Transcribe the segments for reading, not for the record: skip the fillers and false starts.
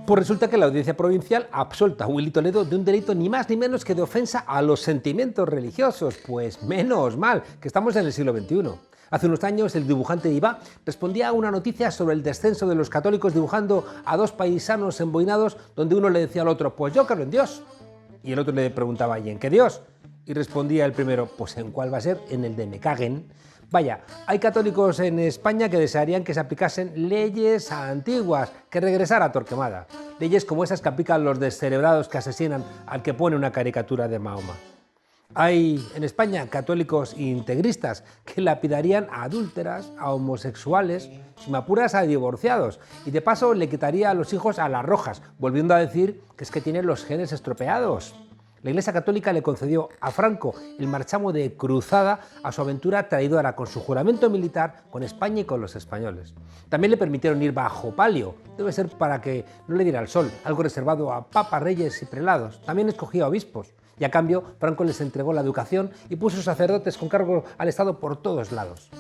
Pues resulta que la Audiencia Provincial ha absuelto a Willy Toledo de un delito ni más ni menos que de ofensa a los sentimientos religiosos. Pues menos mal, que estamos en el siglo XXI. Hace unos años el dibujante Ibá respondía a una noticia sobre el descenso de los católicos dibujando a dos paisanos emboinados donde uno le decía al otro, pues yo creo en Dios. Y el otro le preguntaba, ¿y en qué Dios? Y respondía el primero, pues ¿en cuál va a ser? En el de me caguen. Vaya, hay católicos en España que desearían que se aplicasen leyes antiguas, que regresara Torquemada. Leyes como esas que aplican los descerebrados que asesinan al que pone una caricatura de Mahoma. Hay en España católicos integristas que lapidarían a adúlteras, a homosexuales, si me apuras a divorciados, y de paso le quitaría a los hijos a las rojas, volviendo a decir que es que tienen los genes estropeados. La Iglesia Católica le concedió a Franco el marchamo de cruzada a su aventura traidora con su juramento militar con España y con los españoles. También le permitieron ir bajo palio, debe ser para que no le diera el sol, algo reservado a papas, reyes y prelados. También escogía obispos y a cambio Franco les entregó la educación y puso sacerdotes con cargo al Estado por todos lados.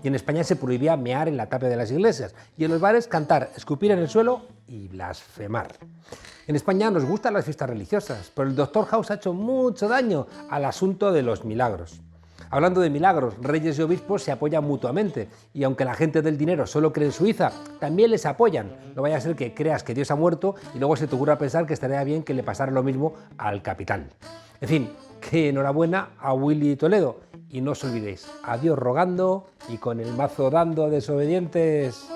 Y en España se prohibía mear en la tapia de las iglesias y en los bares cantar, escupir en el suelo y blasfemar. En España nos gustan las fiestas religiosas, pero el Dr. House ha hecho mucho daño al asunto de los milagros. Hablando de milagros, reyes y obispos se apoyan mutuamente y aunque la gente del dinero solo cree en Suiza, también les apoyan. No vaya a ser que creas que Dios ha muerto y luego se te ocurra pensar que estaría bien que le pasara lo mismo al capitán. En fin, que enhorabuena a Willy Toledo y no os olvidéis, a Dios rogando y con el mazo dando a desobedientes.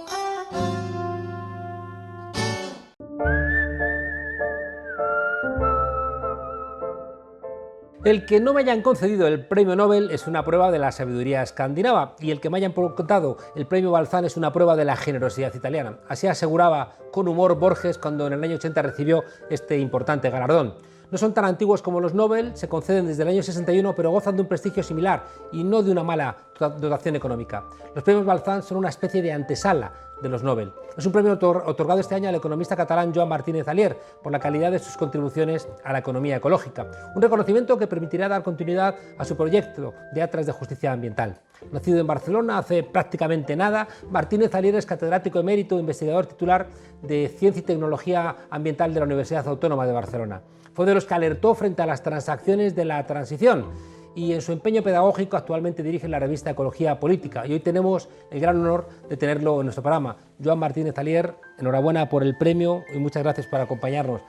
El que no me hayan concedido el premio Nobel es una prueba de la sabiduría escandinava y el que me hayan contado el premio Balzán es una prueba de la generosidad italiana. Así aseguraba con humor Borges cuando en el año 80 recibió este importante galardón. No son tan antiguos como los Nobel, se conceden desde el año 61, pero gozan de un prestigio similar y no de una mala dotación económica. Los premios Balzán son una especie de antesala de los Nobel. Es un premio otorgado este año al economista catalán Joan Martínez Alier por la calidad de sus contribuciones a la economía ecológica. Un reconocimiento que permitirá dar continuidad a su proyecto de Atlas de Justicia Ambiental. Nacido en Barcelona hace prácticamente nada, Martínez Alier es catedrático emérito e investigador titular de Ciencia y Tecnología Ambiental de la Universidad Autónoma de Barcelona. Fue de los que alertó frente a las transacciones de la transición y en su empeño pedagógico actualmente dirige la revista Ecología Política y hoy tenemos el gran honor de tenerlo en nuestro programa. Joan Martínez Alier, enhorabuena por el premio y muchas gracias por acompañarnos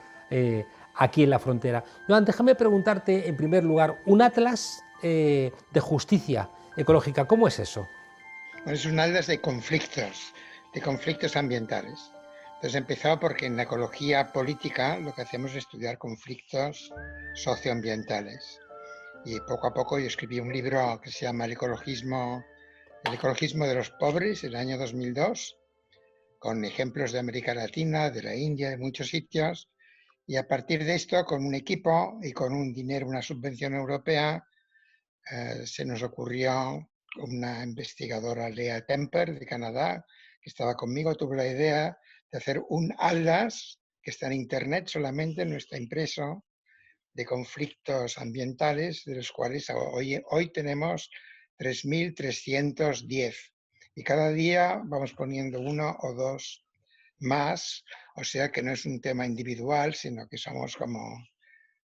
aquí en La Frontera. Joan, déjame preguntarte en primer lugar, un atlas de justicia ecológica, ¿cómo es eso? Bueno, es un atlas de conflictos ambientales. Entonces empezó porque en la ecología política lo que hacemos es estudiar conflictos socioambientales. Y poco a poco yo escribí un libro que se llama El ecologismo de los pobres, el año 2002, con ejemplos de América Latina, de la India, de muchos sitios. Y a partir de esto, con un equipo y con un dinero, una subvención europea, se nos ocurrió una investigadora, Lea Temper, de Canadá, que estaba conmigo, tuvo la idea de hacer un atlas que está en internet solamente, no está impreso, de conflictos ambientales, de los cuales hoy tenemos 3.310. Y cada día vamos poniendo uno o dos más, o sea que no es un tema individual, sino que somos como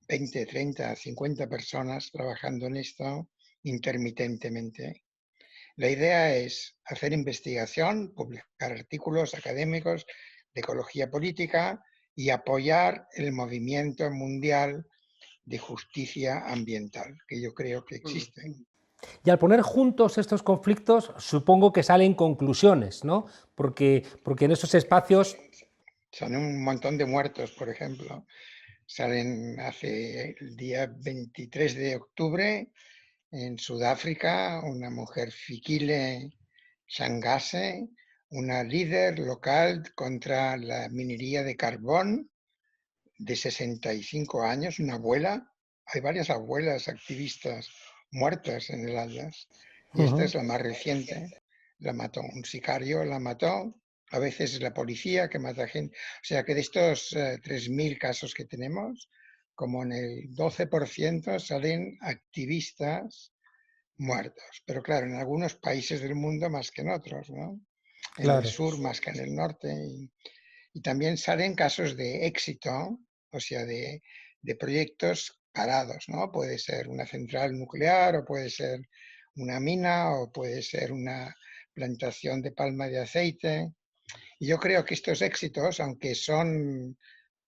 20, 30, 50 personas trabajando en esto intermitentemente. La idea es hacer investigación, publicar artículos académicos de ecología política y apoyar el movimiento mundial de justicia ambiental, que yo creo que existe. Y al poner juntos estos conflictos, supongo que salen conclusiones, ¿no? Porque en esos espacios... Son un montón de muertos, por ejemplo. Salen hace el día 23 de octubre en Sudáfrica, una mujer Fikile Shangase, una líder local contra la minería de carbón de 65 años, una abuela. Hay varias abuelas activistas muertas en el Atlas. Y esta es la más reciente. La mató un sicario, la mató. A veces es la policía que mata gente. O sea que de estos 3.000 casos que tenemos, como en el 12% salen activistas muertos. Pero claro, en algunos países del mundo más que en otros, ¿no? En el Claro. sur más que en el norte. Y también salen casos de éxito, o sea, de proyectos parados, ¿no? Puede ser una central nuclear o puede ser una mina o puede ser una plantación de palma de aceite. Y yo creo que estos éxitos, aunque son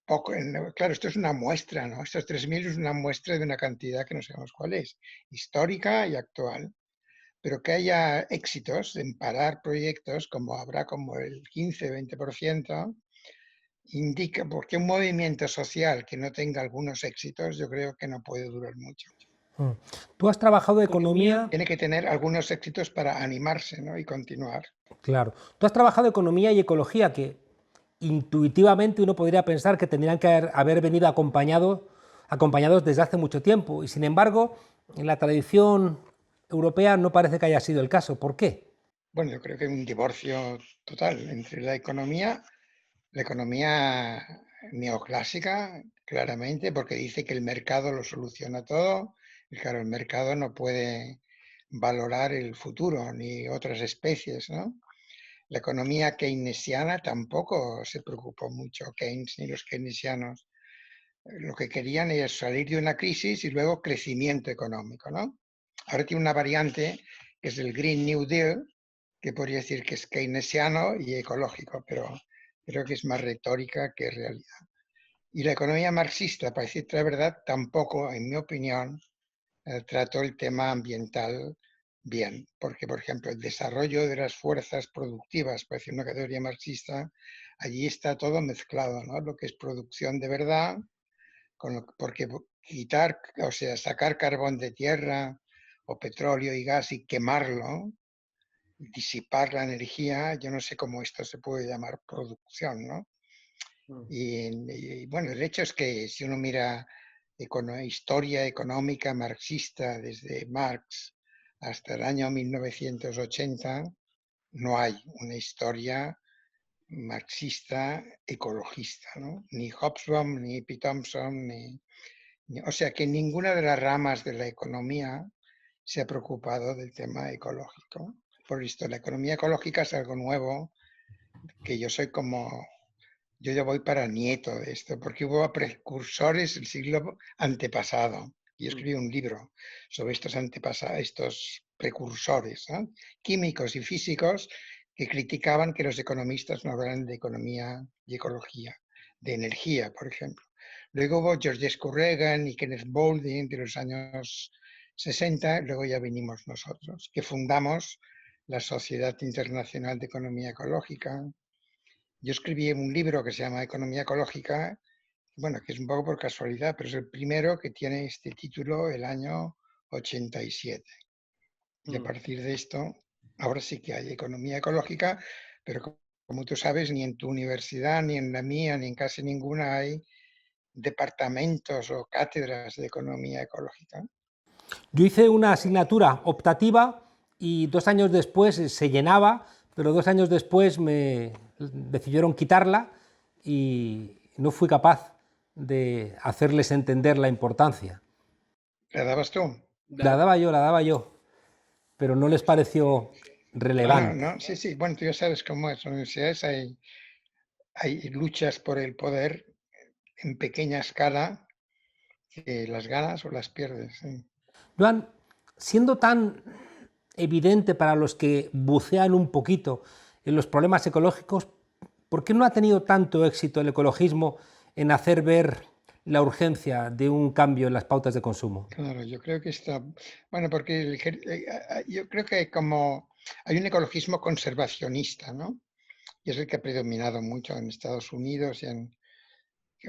poco, claro, esto es una muestra, ¿no? Estos 3.000 es una muestra de una cantidad que no sabemos cuál es, histórica y actual. Pero que haya éxitos en parar proyectos, como habrá como el 15-20%, indica, porque un movimiento social que no tenga algunos éxitos, yo creo que no puede durar mucho. Mm. Tú has trabajado economía, Tiene que tener algunos éxitos para animarse, ¿no? Y continuar. claro, tú has trabajado economía y ecología, que intuitivamente uno podría pensar que tendrían que haber venido acompañados desde hace mucho tiempo, y sin embargo, en la tradición europea no parece que haya sido el caso. ¿Por qué? Bueno, yo creo que hay un divorcio total entre la economía neoclásica, claramente, porque dice que el mercado lo soluciona todo, y claro, el mercado no puede valorar el futuro ni otras especies, ¿no? La economía keynesiana tampoco se preocupó mucho, Keynes ni los keynesianos. Lo que querían es salir de una crisis y luego crecimiento económico, ¿no? Ahora tiene una variante que es el Green New Deal, que podría decir que es keynesiano y ecológico, pero creo que es más retórica que realidad. Y la economía marxista, para decirte la verdad, tampoco, en mi opinión, trató el tema ambiental bien, porque, por ejemplo, el desarrollo de las fuerzas productivas, para decir una categoría marxista, allí está todo mezclado, ¿no? Lo que es producción de verdad, porque quitar, o sea, sacar carbón de tierra o petróleo y gas y quemarlo, disipar la energía, yo no sé cómo esto se puede llamar producción, ¿no? Y, bueno, el hecho es que si uno mira historia económica marxista desde Marx hasta el año 1980, no hay una historia marxista ecologista, ¿no? Ni Hobsbawm, ni P. Thompson, o sea que ninguna de las ramas de la economía se ha preocupado del tema ecológico. Por esto, la economía ecológica es algo nuevo, que yo ya voy para nieto de esto, porque hubo precursores el siglo antepasado. Yo escribí un libro sobre estos precursores, ¿no? Químicos y físicos que criticaban que los economistas no hablaran de economía y ecología, de energía, por ejemplo. Luego hubo George Reagan y Kenneth Boulding de los años 60, luego ya vinimos nosotros, que fundamos la Sociedad Internacional de Economía Ecológica. Yo escribí un libro que se llama Economía Ecológica, bueno, que es un poco por casualidad, pero es el primero que tiene este título el año 87. Y a partir de esto, ahora sí que hay economía ecológica, pero como tú sabes, ni en tu universidad, ni en la mía, ni en casi ninguna hay departamentos o cátedras de economía ecológica. Yo hice una asignatura optativa y 2 años después se llenaba, pero 2 años después me decidieron quitarla y no fui capaz de hacerles entender la importancia. ¿La dabas tú? La daba yo, pero no les pareció No, no, relevante. no, sí, sí. Bueno, tú ya sabes cómo es. En las universidades hay luchas por el poder en pequeña escala que las ganas o las pierdes. Sí. Joan, siendo tan evidente para los que bucean un poquito en los problemas ecológicos, ¿por qué no ha tenido tanto éxito el ecologismo en hacer ver la urgencia de un cambio en las pautas de consumo? Claro, yo creo que está, bueno, porque yo creo que como hay un ecologismo conservacionista, ¿no? Y es el que ha predominado mucho en Estados Unidos,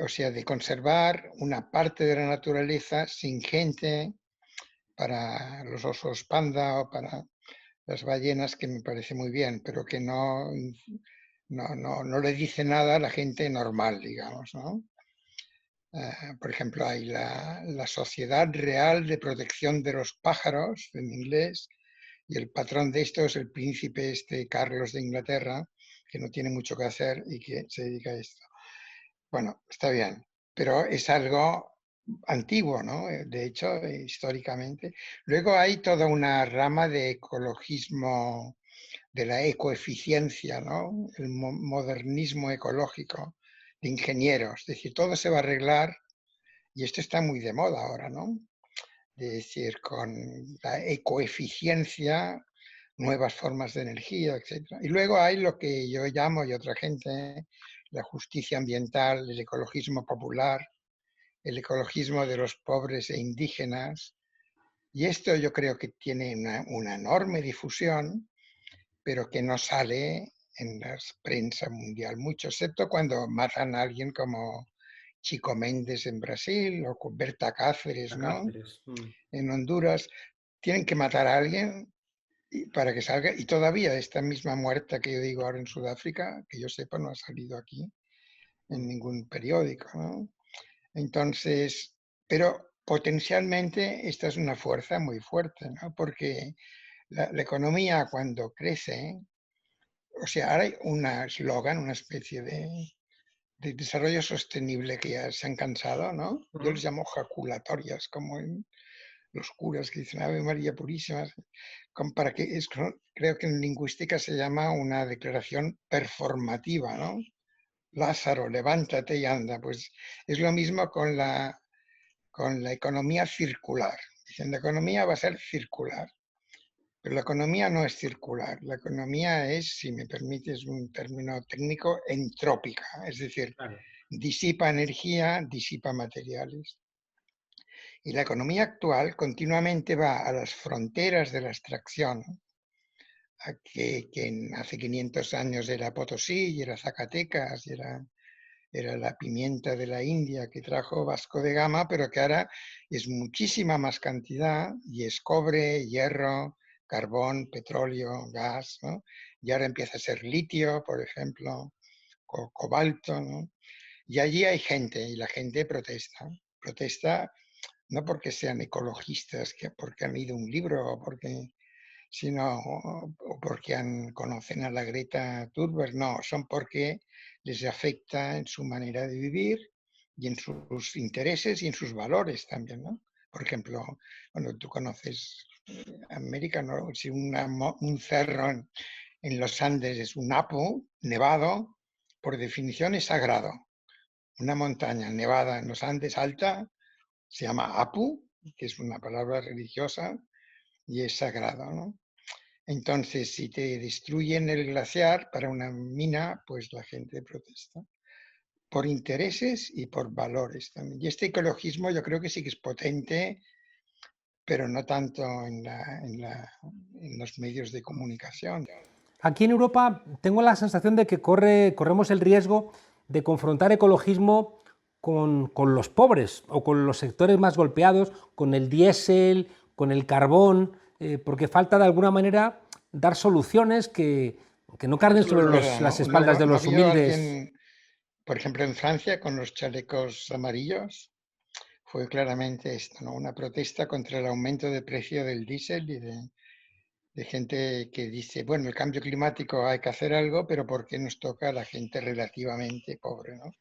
o sea, de conservar una parte de la naturaleza sin gente para los osos panda o para las ballenas, que me parece muy bien, pero que no le dice nada a la gente normal, digamos, ¿no? Por ejemplo, hay la Sociedad Real de Protección de los Pájaros, en inglés, y el patrón de esto es el príncipe Carlos de Inglaterra, que no tiene mucho que hacer y que se dedica a esto. Bueno, está bien, pero es algo antiguo, ¿no? De hecho, históricamente. Luego hay toda una rama de ecologismo de la ecoeficiencia, ¿no? El modernismo ecológico de ingenieros. Es decir, todo se va a arreglar, y esto está muy de moda ahora, ¿no? De decir, con la ecoeficiencia, nuevas formas de energía, etc. Y luego hay lo que yo llamo, y otra gente, la justicia ambiental, el ecologismo popular, el ecologismo de los pobres e indígenas. Y esto yo creo que tiene una enorme difusión, pero que no sale en la prensa mundial mucho, excepto cuando matan a alguien como Chico Méndez en Brasil o con Berta Cáceres, A ¿no? Cáceres. En Honduras. Tienen que matar a alguien para que salga, y todavía esta misma muerta que yo digo ahora en Sudáfrica, que yo sepa, no ha salido aquí en ningún periódico, ¿no? Entonces, pero potencialmente esta es una fuerza muy fuerte, ¿no? Porque la economía cuando crece, o sea, ahora hay un eslogan, una especie de desarrollo sostenible que ya se han cansado, ¿no? Yo les llamo jaculatorias, como en los curas que dicen Ave María Purísima, para que creo que en lingüística se llama una declaración performativa, ¿no? Lázaro, levántate y anda. Pues es lo mismo con la economía circular. Dicen, la economía va a ser circular, pero la economía no es circular. La economía es, si me permites un término técnico, entrópica, es decir, Claro. disipa energía, disipa materiales. Y la economía actual continuamente va a las fronteras de la extracción, que hace 500 años era Potosí, y era Zacatecas, y era la pimienta de la India que trajo Vasco de Gama, pero que ahora es muchísima más cantidad, y es cobre, hierro, carbón, petróleo, gas, ¿no? Y ahora empieza a ser litio, por ejemplo, cobalto, ¿no? Y allí hay gente, y la gente protesta. Protesta no porque sean ecologistas, porque han leído un libro, sino o porque conocen a la Greta Thunberg, no, son porque les afecta en su manera de vivir y en sus intereses y en sus valores también, ¿no? Por ejemplo, cuando tú conoces América, ¿no? Si un cerro en los Andes es un apu nevado, por definición es sagrado. Una montaña nevada en los Andes alta se llama Apu, que es una palabra religiosa y es sagrado, ¿no? Entonces, si te destruyen el glaciar para una mina, pues la gente protesta por intereses y por valores también. Y este ecologismo yo creo que sí que es potente, pero no tanto en los medios de comunicación. Aquí en Europa tengo la sensación de que corremos el riesgo de confrontar ecologismo con los pobres o con los sectores más golpeados, con el diésel, con el carbón, porque falta de alguna manera dar soluciones que no carguen Eso sobre es verdad, las ¿no? espaldas de No ha los habido humildes. alguien, por ejemplo, en Francia, con los chalecos amarillos, fue claramente esto, ¿no? Una protesta contra el aumento de precio del diésel y de gente que dice, bueno, el cambio climático hay que hacer algo, pero ¿por qué nos toca a la gente relativamente pobre, ¿no?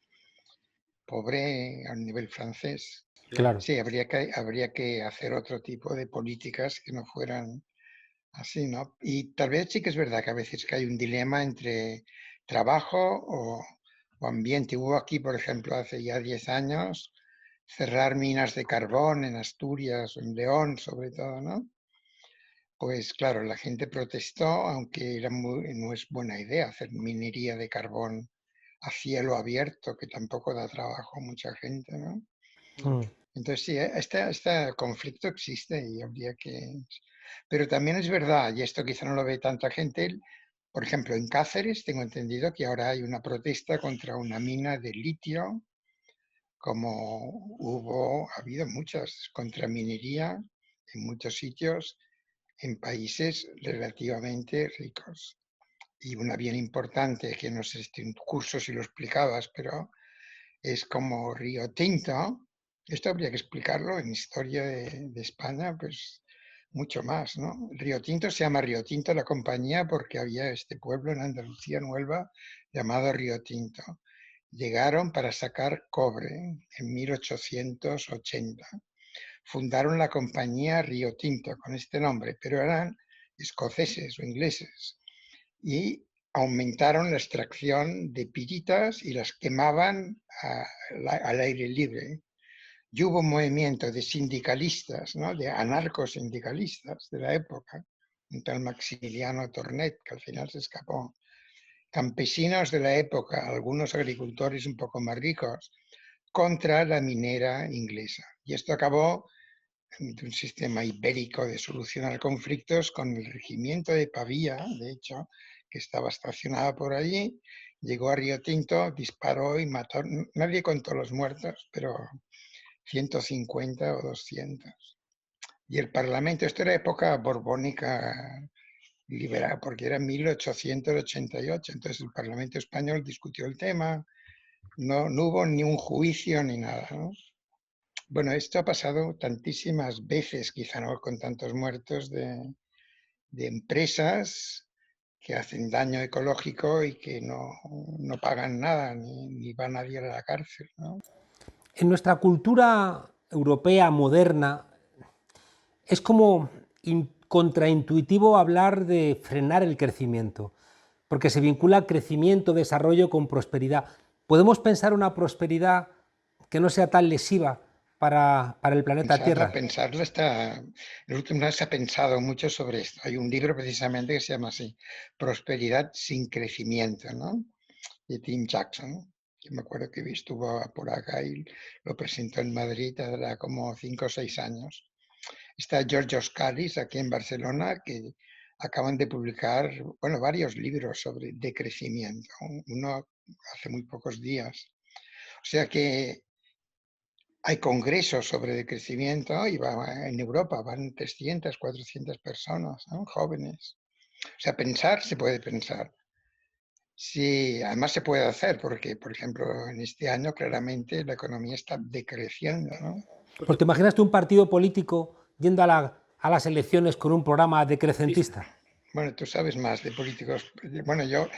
Pobre a nivel francés. Claro. Sí, habría que hacer otro tipo de políticas que no fueran así, ¿no? Y tal vez sí que es verdad que a veces que hay un dilema entre trabajo o ambiente. Hubo aquí, por ejemplo, hace ya 10 años, cerrar minas de carbón en Asturias o en León, sobre todo, ¿no? Pues claro, la gente protestó, aunque no es buena idea hacer minería de carbón a cielo abierto, que tampoco da trabajo a mucha gente, ¿no? Mm. Entonces sí, este conflicto existe y habría que... Pero también es verdad, y esto quizá no lo ve tanta gente, por ejemplo, en Cáceres tengo entendido que ahora hay una protesta contra una mina de litio, como ha habido muchas, contra minería en muchos sitios en países relativamente ricos. Y una bien importante, que no sé en tu curso si lo explicabas, pero es como Río Tinto. Esto habría que explicarlo en historia de España, pues mucho más, ¿no? Río Tinto se llama Río Tinto la compañía porque había este pueblo en Andalucía, Nueva, llamado Río Tinto. Llegaron para sacar cobre en 1880. Fundaron la compañía Río Tinto con este nombre, pero eran escoceses o ingleses. y aumentaron la extracción de piritas y las quemaban al aire libre. Y hubo un movimiento de sindicalistas, ¿no? De anarcosindicalistas de la época, un tal Maximiliano Tornet, que al final se escapó, campesinos de la época, algunos agricultores un poco más ricos, contra la minera inglesa. Y esto acabó en un sistema ibérico de solucionar conflictos con el regimiento de Pavía, de hecho, que estaba estacionado por allí, llegó a Río Tinto, disparó y mató, nadie contó los muertos, pero 150 o 200. Y el Parlamento, esto era época borbónica liberal, porque era 1888, entonces el Parlamento español discutió el tema, no hubo ni un juicio ni nada, ¿no? Bueno, esto ha pasado tantísimas veces, quizá no con tantos muertos, de empresas que hacen daño ecológico y que no pagan nada, ni va nadie a la cárcel, ¿no? En nuestra cultura europea moderna es como contraintuitivo hablar de frenar el crecimiento, porque se vincula crecimiento, desarrollo con prosperidad. ¿Podemos pensar una prosperidad que no sea tan lesiva para el planeta Tierra? Pensarla está, en los últimos años se ha pensado mucho sobre esto. Hay un libro precisamente que se llama así, Prosperidad sin crecimiento, ¿no? De Tim Jackson, que me acuerdo que estuvo por acá y lo presentó en Madrid hace como 5 o 6 años. Está George Oscaris aquí en Barcelona, que acaban de publicar, bueno, varios libros sobre decrecimiento, uno hace muy pocos días. O sea que hay congresos sobre decrecimiento y en Europa van 300, 400 personas, ¿no? Jóvenes. O sea, pensar se puede pensar. Sí, además se puede hacer porque, por ejemplo, en este año claramente la economía está decreciendo, ¿no? Pues te imaginas tú un partido político yendo a las elecciones con un programa decrecentista. Bueno, tú sabes más de políticos. Bueno, yo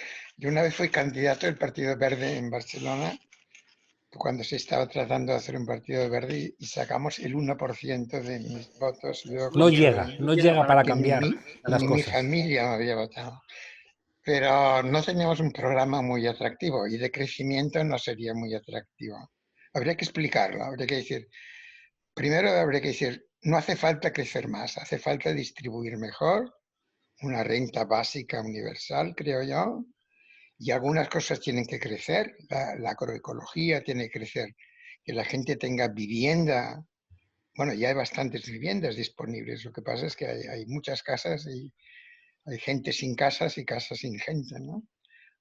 una vez fui candidato del Partido Verde en Barcelona cuando se estaba tratando de hacer un partido verde y sacamos el 1% de mis votos. Luego conseguí No llega para que cambiar las ni mi cosas. familia me había votado. Pero no teníamos un programa muy atractivo y de crecimiento no sería muy atractivo. Habría que explicarlo, habría que decir, primero habría que decir, no hace falta crecer más, hace falta distribuir mejor, una renta básica universal, creo yo, y algunas cosas tienen que crecer, la agroecología tiene que crecer, que la gente tenga vivienda. Bueno, ya hay bastantes viviendas disponibles, lo que pasa es que hay muchas casas y hay gente sin casas y casas sin gente, ¿no?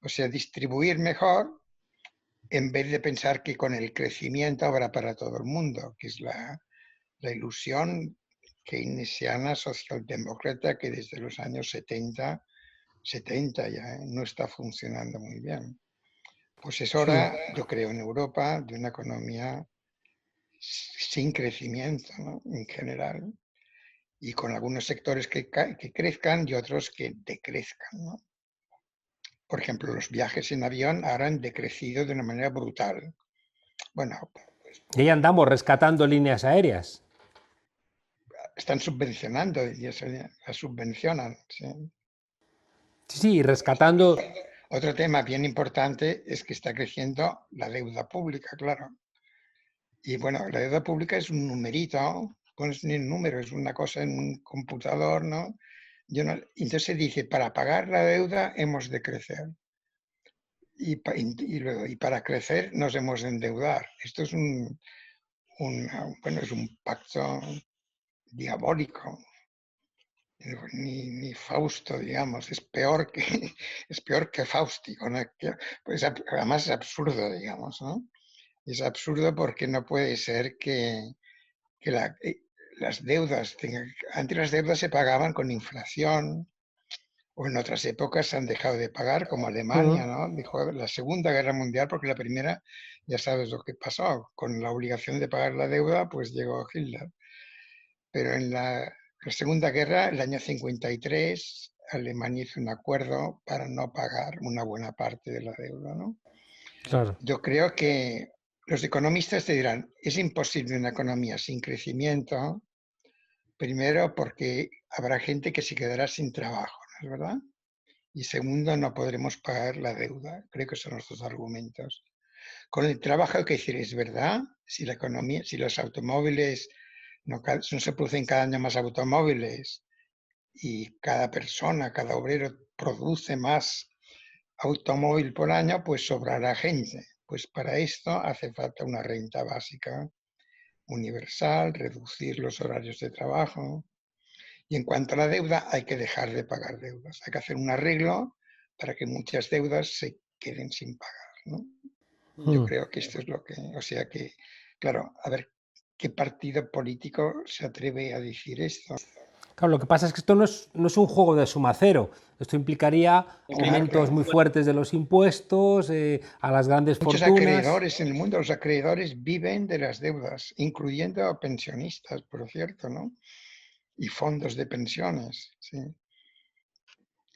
O sea, distribuir mejor en vez de pensar que con el crecimiento habrá para todo el mundo, que es la ilusión keynesiana socialdemócrata que desde los años 70 ya no está funcionando muy bien. Pues es Sí. hora, yo creo, en Europa de una economía sin crecimiento, ¿no? En general, y con algunos sectores que crezcan y otros que decrezcan, ¿no? Por ejemplo, los viajes en avión ahora han decrecido de una manera brutal. Bueno, Y ahí andamos rescatando líneas aéreas. están subvencionando y eso las subvencionan. ¿Sí? Sí, sí, rescatando. Otro tema bien importante es que está creciendo la deuda pública, claro. Y bueno, la deuda pública es un numerito, no es ni un número, es una cosa en un computador, ¿no? Entonces se dice, para pagar la deuda hemos de crecer. Y para crecer nos hemos de endeudar. Esto es bueno, es un pacto diabólico. Ni Fausto, digamos, es peor que Faustico, ¿no? Pues además es absurdo, digamos, ¿no? Es absurdo porque no puede ser que las deudas, antes las deudas se pagaban con inflación, o en otras épocas se han dejado de pagar, como Alemania, ¿no? Dijo la Segunda Guerra Mundial, porque la primera, ya sabes lo que pasó, con la obligación de pagar la deuda, pues llegó Hitler. Pero en la Segunda Guerra, el año 53, Alemania hizo un acuerdo para no pagar una buena parte de la deuda, ¿no? Claro. Yo creo que los economistas te dirán, es imposible una economía sin crecimiento, primero porque habrá gente que se quedará sin trabajo, ¿no es verdad? Y segundo, no podremos pagar la deuda. Creo que son los dos argumentos. Con el trabajo hay que decir, es verdad, si la economía, si los automóviles no se producen cada año más automóviles y cada persona, cada obrero produce más automóvil por año, pues sobrará gente. Pues para esto hace falta una renta básica universal, reducir los horarios de trabajo. Y en cuanto a la deuda, hay que dejar de pagar deudas. Hay que hacer un arreglo para que muchas deudas se queden sin pagar, ¿no? Yo Mm. creo que esto es lo que, o sea que, claro, a ver, ¿qué partido político se atreve a decir esto? Claro, lo que pasa es que esto no es un juego de suma cero. Esto implicaría Claro, aumentos muy claro. fuertes de los impuestos a las grandes Muchos fortunas. acreedores en el mundo, los acreedores viven de las deudas, incluyendo a pensionistas, por cierto, ¿no? Y fondos de pensiones, sí.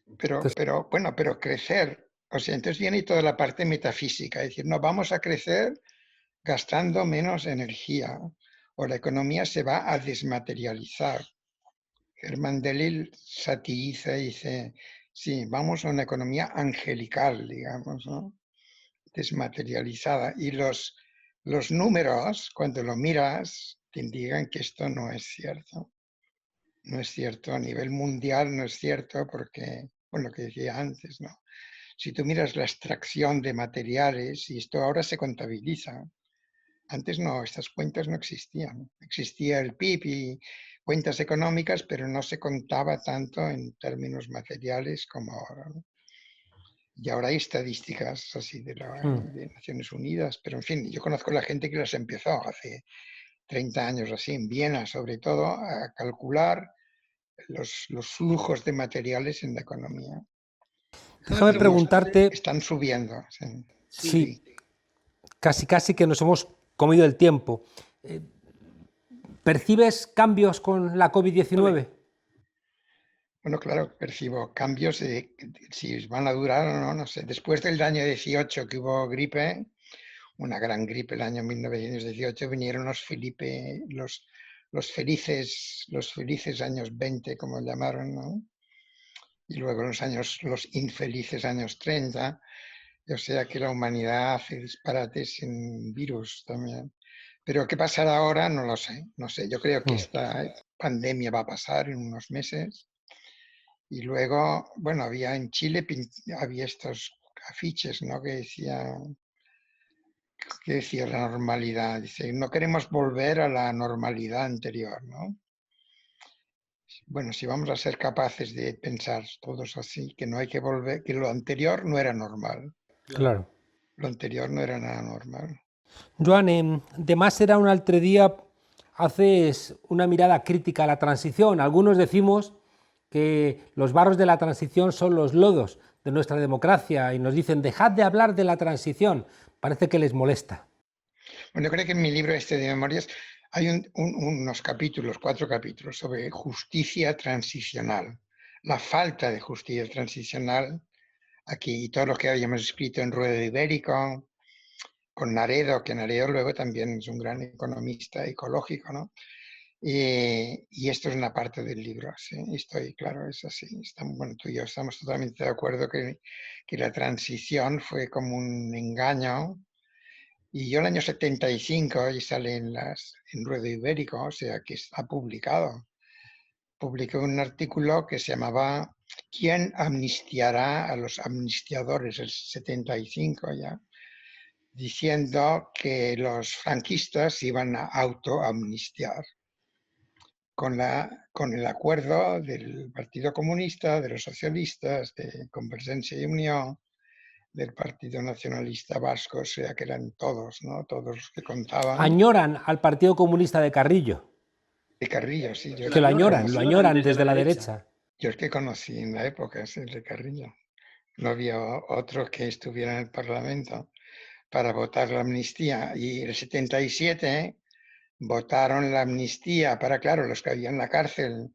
Entonces, Pero crecer, o sea, entonces viene toda la parte metafísica, es decir, no vamos a crecer gastando menos energía o la economía se va a desmaterializar. Herman Delil satiriza y dice, sí, vamos a una economía angelical, digamos, ¿no? Desmaterializada. Y los números, cuando lo miras, te indican que esto no es cierto. No es cierto, a nivel mundial no es cierto porque, bueno, lo que decía antes, ¿no? Si tú miras la extracción de materiales, y esto ahora se contabiliza, antes no, estas cuentas no existían. Existía el PIB y cuentas económicas, pero no se contaba tanto en términos materiales como ahora, ¿no? Y ahora hay estadísticas así mm. de Naciones Unidas, pero en fin, yo conozco a la gente que las empezó hace 30 años así, en Viena sobre todo, a calcular los flujos de materiales en la economía. Déjame Y preguntarte están subiendo. Sí, si sí. casi casi que nos hemos comido el tiempo. Eh, ¿Percibes cambios con la COVID-19? Bueno, claro, percibo cambios de si van a durar o no, no sé. Después del año 18 que hubo gripe, una gran gripe el año 1918, vinieron los felices años 20, como llamaron, ¿no? Y luego los infelices años 30. O sea que la humanidad hace disparates en virus también. Pero qué pasará ahora, no lo sé. No sé, yo creo que Mm. esta pandemia va a pasar en unos meses. Y luego, bueno, había en Chile, había estos afiches, ¿no? Que decía la normalidad. Dice, no queremos volver a la normalidad anterior, ¿no? Bueno, si vamos a ser capaces de pensar todos así, que no hay que volver, que lo anterior no era normal. Claro. Lo anterior no era nada normal. Joan, de más será un altre día, haces una mirada crítica a la transición. Algunos decimos que los barros de la transición son los lodos de nuestra democracia y nos dicen dejad de hablar de la transición. Parece que les molesta. Bueno, yo creo que en mi libro este de memorias hay unos capítulos, 4 capítulos, sobre justicia transicional, la falta de justicia transicional aquí y todo lo que habíamos escrito en Ruedo Ibérico, con Naredo, que Naredo luego también es un gran economista ecológico, ¿no? Y esto es una parte del libro, sí, estoy claro, es así. Bueno, tú y yo estamos totalmente de acuerdo que la transición fue como un engaño. Y yo el año 75, y sale en Ruedo Ibérico, o sea que está publicado. Publicó un artículo que se llamaba ¿Quién amnistiará a los amnistiadores? El 75 ya, diciendo que los franquistas iban a autoamnistiar con el acuerdo del Partido Comunista, de los socialistas, de Convergencia y Unión, del Partido Nacionalista Vasco, o sea que eran todos, ¿no? Todos los que contaban. Añoran al Partido Comunista de Carrillo, De Carrillo, sí, que lo añoran desde la derecha. yo el que conocí en la época es el de Carrillo. No había otro que estuviera en el Parlamento para votar la amnistía. Y en el 77 votaron la amnistía para, claro, los que había en la cárcel,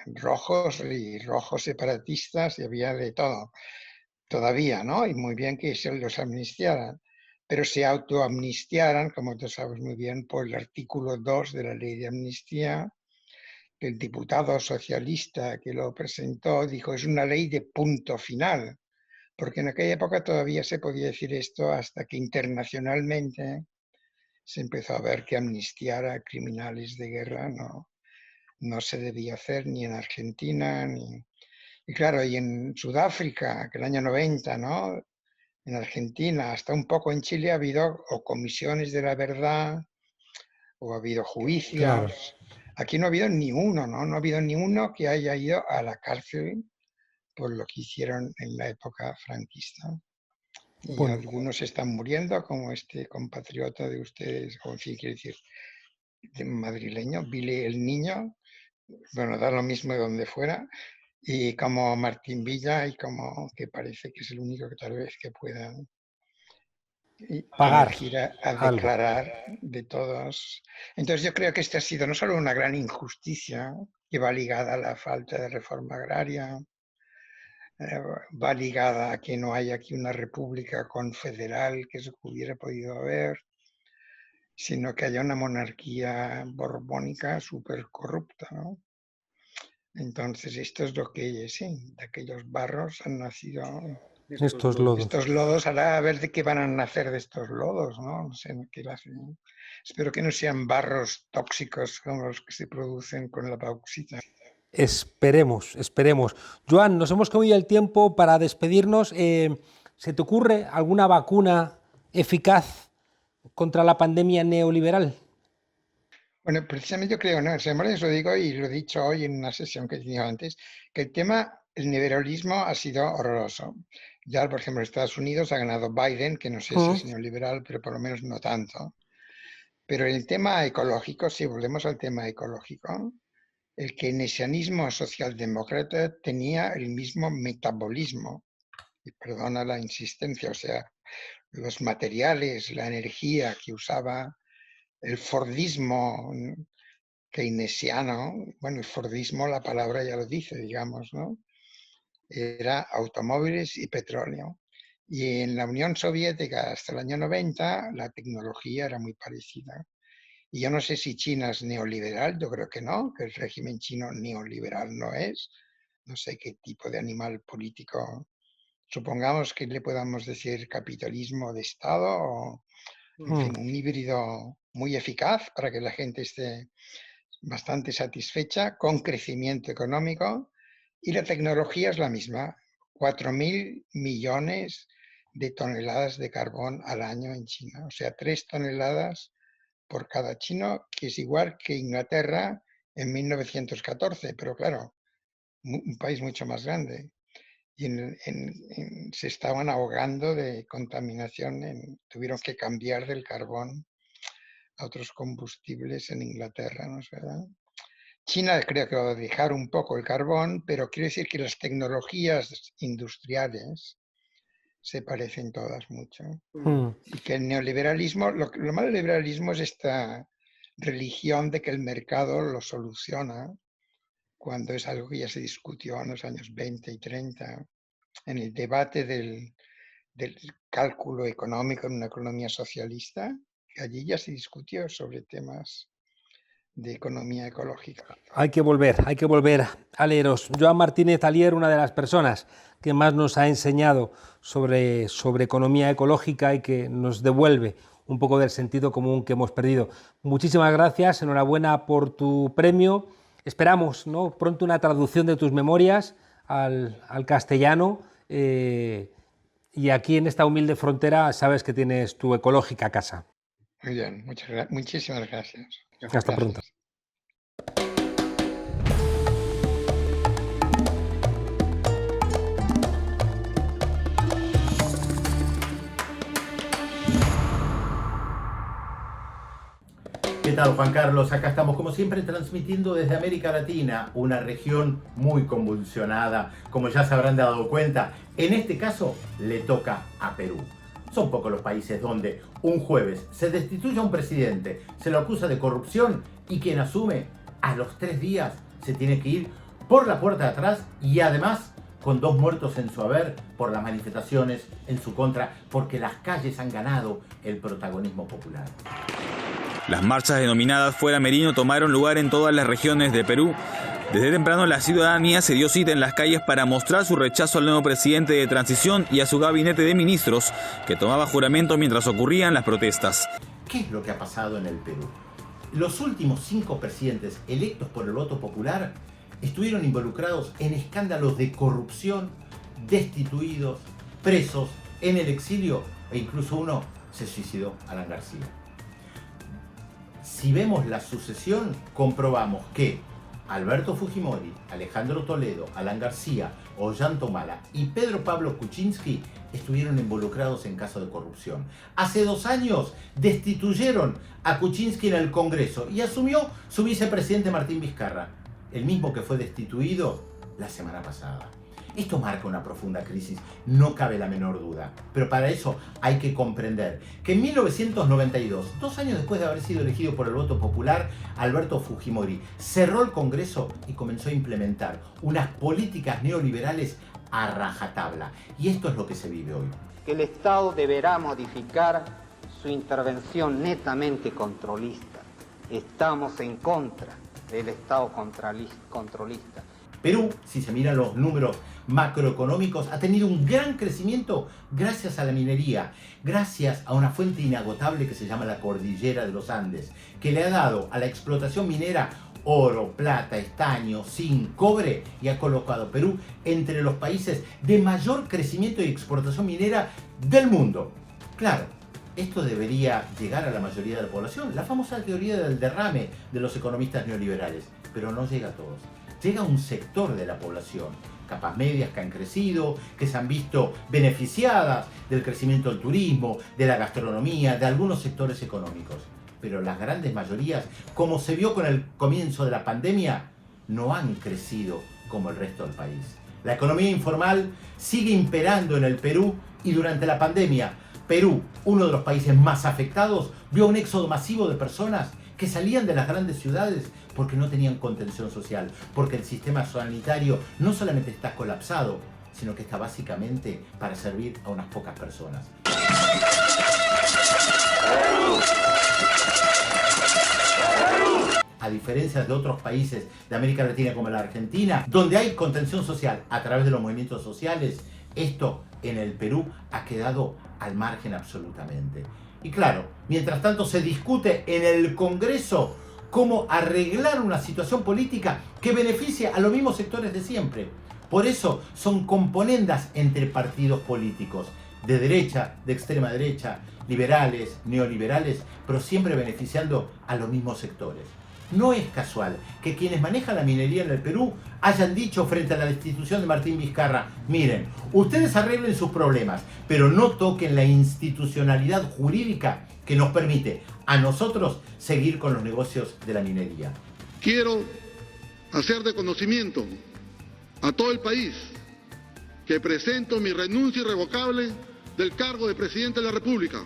rojos y rojos separatistas, y había de todo. Todavía, ¿no? Y muy bien que se los amnistiaran. Pero se autoamnistiaran, como tú sabes muy bien, por el artículo 2 de la ley de amnistía, que el diputado socialista que lo presentó dijo es una ley de punto final, porque en aquella época todavía se podía decir esto hasta que internacionalmente se empezó a ver que amnistiar a criminales de guerra no se debía hacer ni en Argentina, y claro, y en Sudáfrica, que el año 90, ¿no? En Argentina, hasta un poco en Chile ha habido o comisiones de la verdad o ha habido Claro. juicios. Aquí no ha habido ni uno, ¿no? No ha habido ni uno que haya ido a la cárcel por lo que hicieron en la época franquista. Y Bueno, algunos están muriendo, como este compatriota de ustedes, o en fin, quiero decir, de madrileño, Billy el Niño, bueno, da lo mismo de donde fuera, y como Martín Villa, y como que parece que es el único que tal vez que pueda pagar emergir a algo. declarar de todos. Entonces yo creo que esta ha sido no solo una gran injusticia que va ligada a la falta de reforma agraria, va ligada a que no hay aquí una república confederal que se hubiera podido haber, sino que haya una monarquía borbónica súper corrupta, ¿no? Entonces esto es lo que, sí, de aquellos barros han nacido Estos lodos. estos lodos. Ahora a ver de qué van a nacer de estos lodos, ¿no? No sé qué espero que no sean barros tóxicos como los que se producen con la bauxita. Esperemos, esperemos. Joan, nos hemos comido el tiempo para despedirnos. ¿Se te ocurre alguna vacuna eficaz contra la pandemia neoliberal? Bueno, precisamente yo creo, ¿no? Siempre os lo digo y lo he dicho hoy en una sesión que he tenido antes, que el tema, el neoliberalismo ha sido horroroso. Ya, por ejemplo, en Estados Unidos ha ganado Biden, que no sé si es neoliberal, pero por lo menos no tanto. Pero el tema ecológico, si volvemos al tema ecológico, el keynesianismo socialdemócrata tenía el mismo metabolismo, y perdona la insistencia, o sea, los materiales, la energía que usaba el Fordismo keynesiano, bueno, el Fordismo, la palabra ya lo dice, digamos, ¿no? Era automóviles y petróleo. Y en la Unión Soviética hasta el año 90 la tecnología era muy parecida. Y yo no sé si China es neoliberal, yo creo que no, que el régimen chino neoliberal no es. No sé qué tipo de animal político. Supongamos que le podamos decir capitalismo de Estado o, en fin, un híbrido muy eficaz para que la gente esté bastante satisfecha, con crecimiento económico, y la tecnología es la misma, 4.000 millones de toneladas de carbón al año en China, o sea, 3 toneladas por cada chino, que es igual que Inglaterra en 1914, pero claro, un país mucho más grande. Y se estaban ahogando de contaminación, tuvieron que cambiar del carbón a otros combustibles en Inglaterra, ¿no es verdad? China creo que va a dejar un poco el carbón, pero quiero decir que las tecnologías industriales se parecen todas mucho. Y que el neoliberalismo, lo malo del liberalismo es esta religión de que el mercado lo soluciona, cuando es algo que ya se discutió en los años 20 y 30, en el debate del cálculo económico en una economía socialista, que allí ya se discutió sobre temas de economía ecológica. Hay que volver a leeros. Joan Martínez Alier, una de las personas que más nos ha enseñado sobre economía ecológica y que nos devuelve un poco del sentido común que hemos perdido. Muchísimas gracias, enhorabuena por tu premio. Esperamos, ¿no?, pronto una traducción de tus memorias al castellano. Y aquí en esta humilde frontera sabes que tienes tu ecológica casa. Muy bien, muchísimas gracias. Hasta pronto. ¿Qué tal, Juan Carlos? Acá estamos como siempre transmitiendo desde América Latina, una región muy convulsionada, como ya se habrán dado cuenta. En este caso le toca a Perú. Son pocos los países donde un jueves se destituye a un presidente, se lo acusa de corrupción y quien asume a los 3 días se tiene que ir por la puerta de atrás y además con 2 muertos en su haber por las manifestaciones en su contra, porque las calles han ganado el protagonismo popular. Las marchas denominadas Fuera Merino tomaron lugar en todas las regiones de Perú. Desde temprano la ciudadanía se dio cita en las calles para mostrar su rechazo al nuevo presidente de transición y a su gabinete de ministros, que tomaba juramento mientras ocurrían las protestas. ¿Qué es lo que ha pasado en el Perú? Los últimos 5 presidentes electos por el voto popular estuvieron involucrados en escándalos de corrupción, destituidos, presos, en el exilio, e incluso uno se suicidó, Alan García. Si vemos la sucesión, comprobamos que Alberto Fujimori, Alejandro Toledo, Alan García, Ollanta Humala y Pedro Pablo Kuczynski estuvieron involucrados en casos de corrupción. Hace 2 años destituyeron a Kuczynski en el Congreso y asumió su vicepresidente Martín Vizcarra, el mismo que fue destituido la semana pasada. Esto marca una profunda crisis, no cabe la menor duda. Pero para eso hay que comprender que en 1992, 2 años después de haber sido elegido por el voto popular, Alberto Fujimori cerró el Congreso y comenzó a implementar unas políticas neoliberales a rajatabla. Y esto es lo que se vive hoy. Que el Estado deberá modificar su intervención netamente controlista. Estamos en contra del Estado controlista. Perú, si se miran los números macroeconómicos, ha tenido un gran crecimiento gracias a la minería, gracias a una fuente inagotable que se llama la Cordillera de los Andes, que le ha dado a la explotación minera oro, plata, estaño, zinc, cobre, y ha colocado a Perú entre los países de mayor crecimiento y exportación minera del mundo. Claro, esto debería llegar a la mayoría de la población, la famosa teoría del derrame de los economistas neoliberales, pero no llega a todos. Llega a un sector de la población, capas medias que han crecido, que se han visto beneficiadas del crecimiento del turismo, de la gastronomía, de algunos sectores económicos. Pero las grandes mayorías, como se vio con el comienzo de la pandemia, no han crecido como el resto del país. La economía informal sigue imperando en el Perú y durante la pandemia, Perú, uno de los países más afectados, vio un éxodo masivo de personas que salían de las grandes ciudades porque no tenían contención social, porque el sistema sanitario no solamente está colapsado, sino que está básicamente para servir a unas pocas personas. A diferencia de otros países de América Latina como la Argentina, donde hay contención social a través de los movimientos sociales, esto en el Perú ha quedado al margen absolutamente. Y claro, mientras tanto se discute en el Congreso cómo arreglar una situación política que beneficie a los mismos sectores de siempre. Por eso son componendas entre partidos políticos, de derecha, de extrema derecha, liberales, neoliberales, pero siempre beneficiando a los mismos sectores. No es casual que quienes manejan la minería en el Perú hayan dicho frente a la destitución de Martín Vizcarra: miren, ustedes arreglen sus problemas, pero no toquen la institucionalidad jurídica que nos permite a nosotros seguir con los negocios de la minería. Quiero hacer de conocimiento a todo el país que presento mi renuncia irrevocable del cargo de presidente de la República.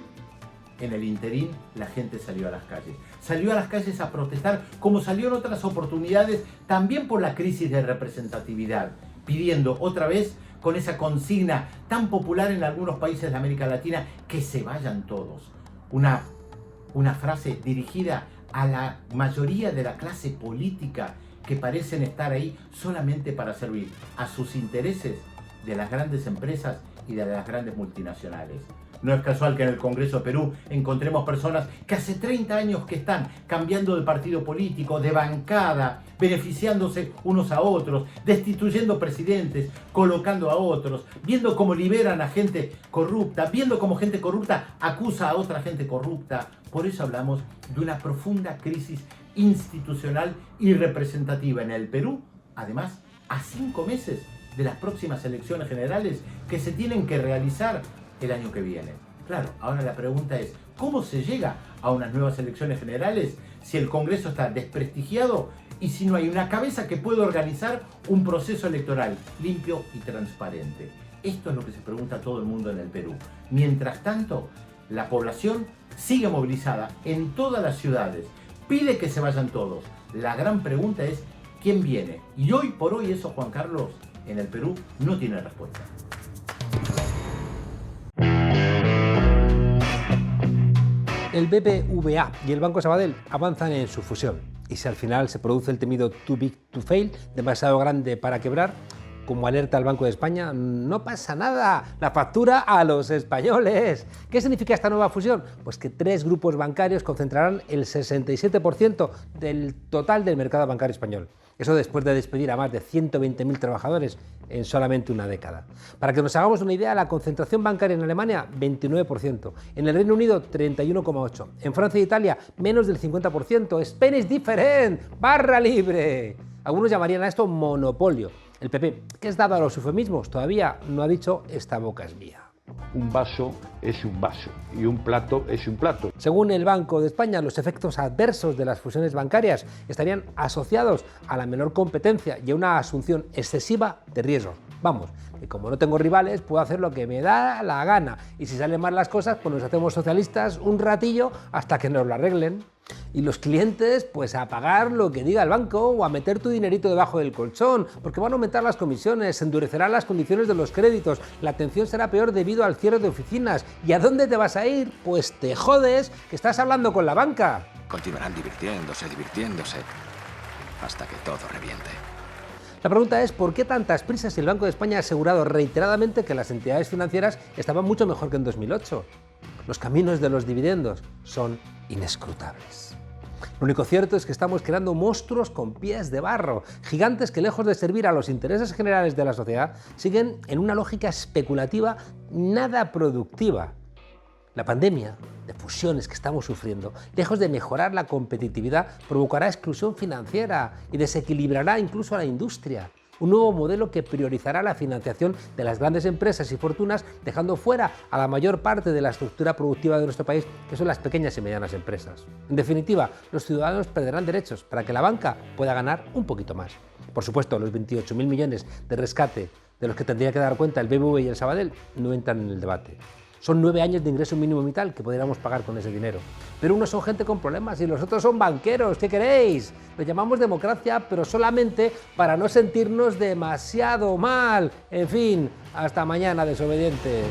En el interín, la gente salió a las calles. Salió a las calles a protestar, como salió en otras oportunidades, también por la crisis de representatividad, pidiendo otra vez, con esa consigna tan popular en algunos países de América Latina, que se vayan todos. Una frase dirigida a la mayoría de la clase política que parecen estar ahí solamente para servir a sus intereses de las grandes empresas y de las grandes multinacionales. No es casual que en el Congreso de Perú encontremos personas que hace 30 años que están cambiando de partido político, de bancada, beneficiándose unos a otros, destituyendo presidentes, colocando a otros, viendo cómo liberan a gente corrupta, viendo cómo gente corrupta acusa a otra gente corrupta. Por eso hablamos de una profunda crisis institucional y representativa en el Perú, además a 5 meses de las próximas elecciones generales que se tienen que realizar el año que viene. Claro, ahora la pregunta es, ¿cómo se llega a unas nuevas elecciones generales si el Congreso está desprestigiado y si no hay una cabeza que pueda organizar un proceso electoral limpio y transparente? Esto es lo que se pregunta todo el mundo en el Perú. Mientras tanto, la población sigue movilizada en todas las ciudades, pide que se vayan todos. La gran pregunta es, ¿quién viene? Y hoy por hoy eso, Juan Carlos, en el Perú no tiene respuesta. El BBVA y el Banco Sabadell avanzan en su fusión. Y si al final se produce el temido too big to fail, demasiado grande para quebrar, como alerta el Banco de España, no pasa nada, la factura a los españoles. ¿Qué significa esta nueva fusión? Pues que 3 grupos bancarios concentrarán el 67% del total del mercado bancario español. Eso después de despedir a más de 120.000 trabajadores en solamente una década. Para que nos hagamos una idea, la concentración bancaria en Alemania, 29%, en el Reino Unido, 31,8%, en Francia e Italia, menos del 50%, Spain is different, barra libre. Algunos llamarían a esto monopolio. El PP, que es dado a los eufemismos, todavía no ha dicho esta boca es mía. Un vaso es un vaso y un plato es un plato. Según el Banco de España, los efectos adversos de las fusiones bancarias estarían asociados a la menor competencia y a una asunción excesiva de riesgos. Vamos, que como no tengo rivales, puedo hacer lo que me da la gana. Y si salen mal las cosas, pues nos hacemos socialistas un ratillo hasta que nos lo arreglen. Y los clientes, pues a pagar lo que diga el banco o a meter tu dinerito debajo del colchón, porque van a aumentar las comisiones, se endurecerán las condiciones de los créditos, la atención será peor debido al cierre de oficinas. ¿Y a dónde te vas a ir? Pues te jodes, que estás hablando con la banca. Continuarán divirtiéndose, hasta que todo reviente. La pregunta es, ¿por qué tantas prisas si el Banco de España ha asegurado reiteradamente que las entidades financieras estaban mucho mejor que en 2008? Los caminos de los dividendos son inescrutables. Lo único cierto es que estamos creando monstruos con pies de barro, gigantes que lejos de servir a los intereses generales de la sociedad, siguen en una lógica especulativa nada productiva. La pandemia de fusiones que estamos sufriendo, lejos de mejorar la competitividad, provocará exclusión financiera y desequilibrará incluso a la industria. Un nuevo modelo que priorizará la financiación de las grandes empresas y fortunas, dejando fuera a la mayor parte de la estructura productiva de nuestro país, que son las pequeñas y medianas empresas. En definitiva, los ciudadanos perderán derechos para que la banca pueda ganar un poquito más. Por supuesto, los 28.000 millones de rescate de los que tendría que dar cuenta el BBVA y el Sabadell no entran en el debate. Son 9 años de ingreso mínimo vital que podríamos pagar con ese dinero. Pero unos son gente con problemas y los otros son banqueros. ¿Qué queréis? Lo llamamos democracia, pero solamente para no sentirnos demasiado mal. En fin, hasta mañana, desobedientes.